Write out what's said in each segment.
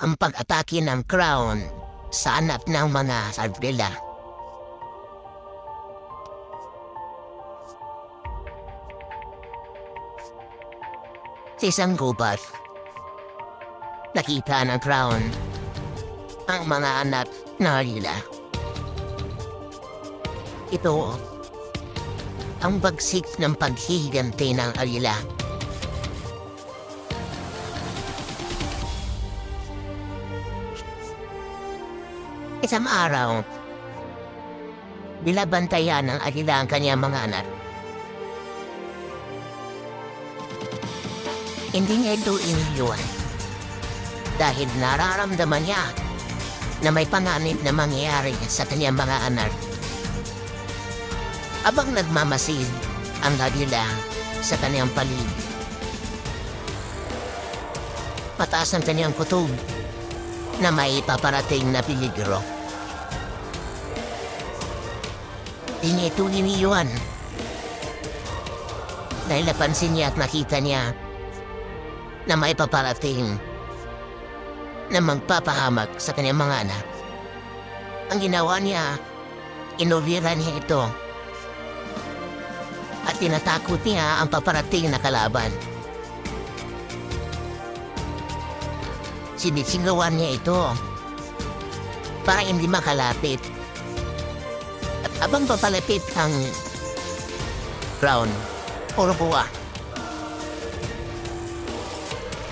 ang pag-atake ng Crown sa anak ng mga Ardilla. Sa isang gubat, nakita ng Crown ang mga anak ng Ardilla. Ito ang bagsik ng paghihiganti ng Ardilla. Isang araw, binabantayan ng Ardilla ang kanyang mga anak. Hindi niya ito iniiwan dahil nararamdaman niya na may panganib na mangyayari sa kanyang mga anak. Abang nagmamasid ang Ardilla sa kanyang paligid, mataas ang kanyang kutob na may paparating na peligro. Di niya ito iniiwan dahil napansin niya at nakita niya na may paparating na magpapahamak sa kanyang mga anak. Ang ginawa niya, inuvira niya ito at tinatakot niya ang paparating na kalaban. Sinisigawan niya ito para hindi makalapit. At habang papalapit ang Crown o buwa,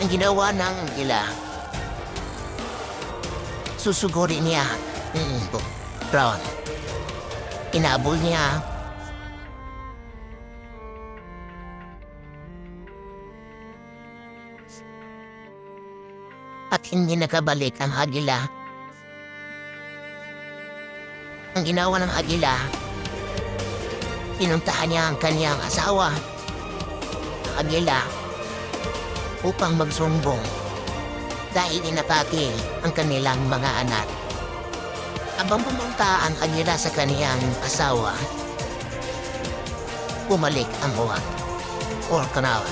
ang ginawa ng Ardilla, susugurin niya Crown. Inabol niya at hindi nakabalik ang Ardilla. Ang ginawa ng Ardilla, pinuntahan niya ang kanyang asawa, ang Ardilla, upang magsumbong dahil inatake ang kanilang mga anak. Habang pumunta ang Ardilla sa kaniyang asawa, bumalik ang uwak or kanal.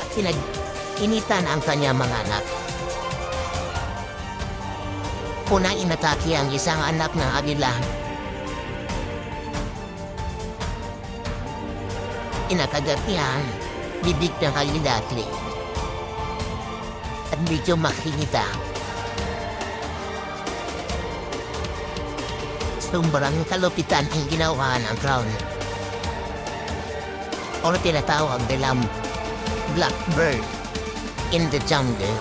At pinag-initan ang kanyang mga anak. Unang inatake ang isang anak ng Ardilla. Inakagat niya ang bibig ng Ardilla at medyo makikita. Sobrang kalupitan ang ginawa ng Crown o tinatawag nilang blackbird in the jungle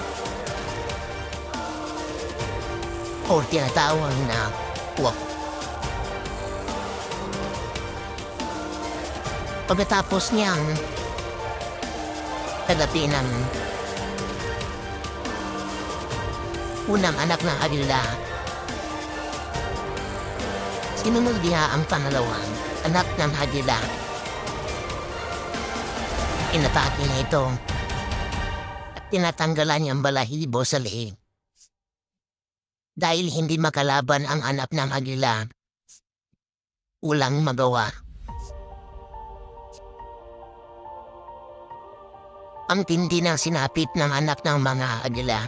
o tinatawag na wolf. Pagkatapos niyang tagapin ang unang anak ng Ardilla, sinunod niya ang pangalawang anak ng Ardilla. Inatake niya ito at tinatanggalan niya ang balahibo sa leeg. Dahil hindi makalaban ang anak ng Ardilla, walang magawa. Ang tindi ng sinapit ng anak ng mga Ardilla.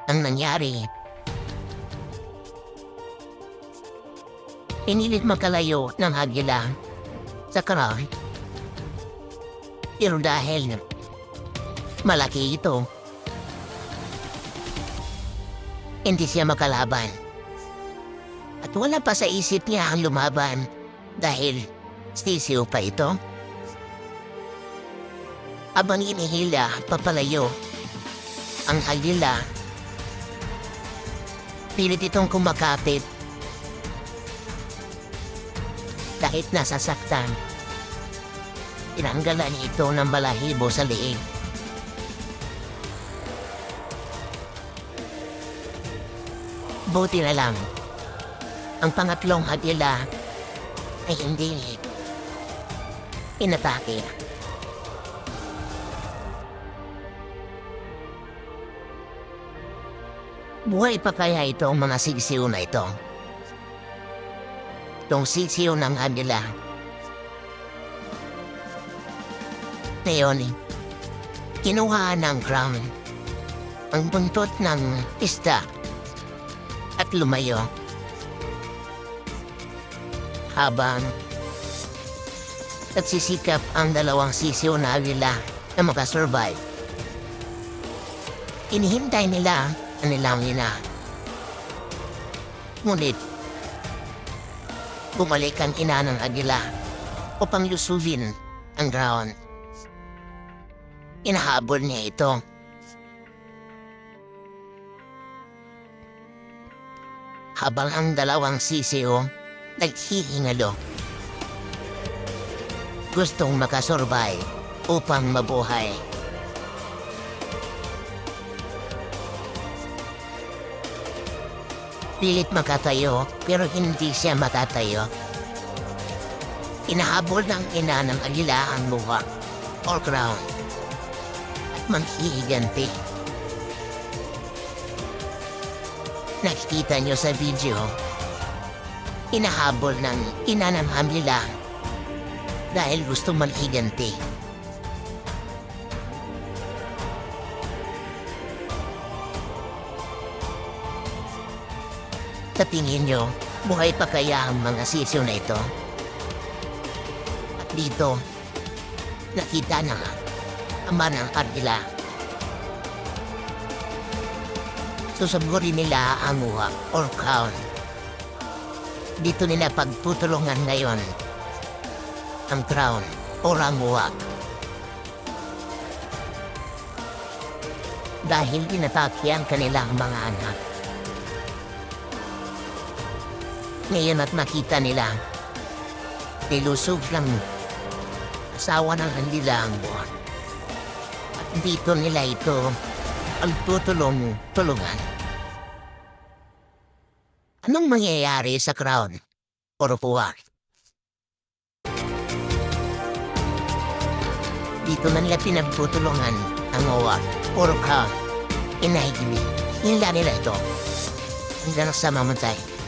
Ang nangyari, pinilit magkalayo ng Ardilla sa Crown. Pero dahil malaki ito, hindi siya makalaban. At wala pa sa isip niya ang lumaban dahil sisiw pa ito. Habang inihila papalayo ang Ardilla, pilit itong kumakapit kahit nasasaktan. Tinanggalan niya ito ng balahibo sa leeg. Buti na lang, ang pangatlong Ardilla ay hindi inatake. Buhay pa kaya itong mga sisiw na ito? Itong sisiw ng Ardilla Ngayon, kinuha ng crown ang buntot ng isda at lumayo. Habang nagsisikap ang dalawang sisiw na agila na makasurvive. Inihintay nila ang nilang ina. Ngunit, bumalik ang ina ng agila upang lusubin ang ground. Inahabol niya ito. Habang ang dalawang sisiw naghihingalo. Gustong makasurvive upang mabuhay. Pilit makatayo pero hindi siya makatayo. Inahabol ng ina ng agila ang muha or crown at manghihiganti. Nakikita niyo sa video, inahabol ng ina ng agila dahil gusto manghiganti. Sa tingin niyo, buhay pa kaya ang mga sisiw na ito? At dito, nakita na nga, ama ng agila. Susuburin nila ang muha or crown. Dito nila pagtutulungan ngayon ang crown o ranguwag. Dahil inatake ang kanilang mga anak. Ngayon at nakita nila, nilusog ng asawa ng kanilang buwan. At dito nila ito ang tulungan. Anong mangyayari sa crown o rupuwag? Dito na nila pinagtutulungan ang uwag o crown. Inahigili. Hinila nila ito hanggang sa mamatay.